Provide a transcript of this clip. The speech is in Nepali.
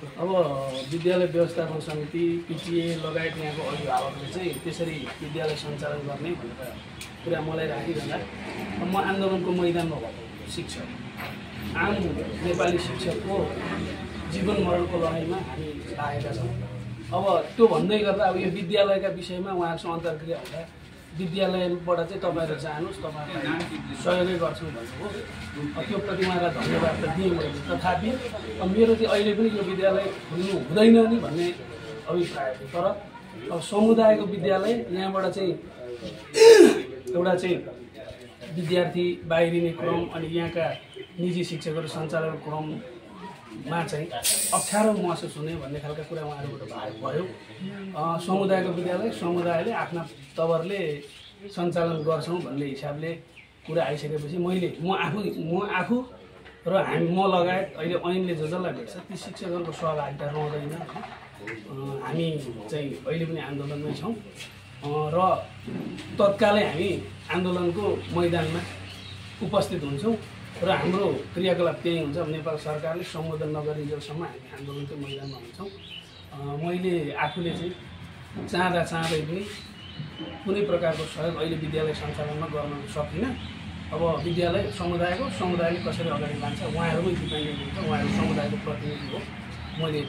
अब विद्यालय व्यवस्थापन समिति पिटिए लगायत यहाँको अभिभावकले चाहिँ त्यसरी विद्यालय सञ्चालन गर्ने भनेर कुरा मलाई राखिरहँदा म आन्दोलनको मैदानमा भएको शिक्षक आम नेपाली शिक्षकको जीवन मरणको लडाइँमा हामी लागेका छौँ। अब त्यो भन्दै गर्दा अब यो विद्यालयका विषयमा उहाँहरूसँग अन्तर्क्रिया हुँदा विद्यालयबाट चाहिँ तपाईँहरू जानुहोस्, तपाईँहरूलाई सहयोगै गर्छौँ भन्नुभयो। त्यो प्रति उहाँलाई धन्यवाद त दिएँ मैले। तथापि मेरो चाहिँ अहिले पनि यो विद्यालय खुल्नु हुँदैन नि भन्ने अभिप्राय थियो। तर अब समुदायको विद्यालय यहाँबाट चाहिँ एउटा चाहिँ विद्यार्थी बाहिरिने क्रम अनि यहाँका निजी शिक्षकहरू सञ्चालन क्रममा चाहिँ अप्ठ्यारो महसुस हुने भन्ने खालका कुरा उहाँहरूबाट भयो। समुदायको विद्यालय समुदायले आफ्ना तवरले सञ्चालन गर्छौँ भन्ने हिसाबले कुरा आइसकेपछि म आफू र म लगायत अहिले ऐनले जसलाई भेट्छ ती शिक्षकहरूको सहभागिता रहँदैन। हामी चाहिँ अहिले पनि आन्दोलनमै छौँ र तत्कालै हामी आन्दोलनको मैदानमा उपस्थित हुन्छौँ र हाम्रो क्रियाकलाप त्यही हुन्छ। नेपाल सरकारले सम्बोधन नगरिन्जेलसम्म हामी आन्दोलनकै मैदानमा हुन्छौँ। मैले आफूले चाहिँ चाहँदै पनि कुनै प्रकारको सहयोग अहिले विद्यालय सञ्चालनमा गर्न सकिनँ। अब विद्यालय समुदायले कसरी अगाडि लान्छ उहाँहरूमै डिपेन्डेन्ट हुन्छ, उहाँहरू समुदायको प्रतिनिधि हो। मैले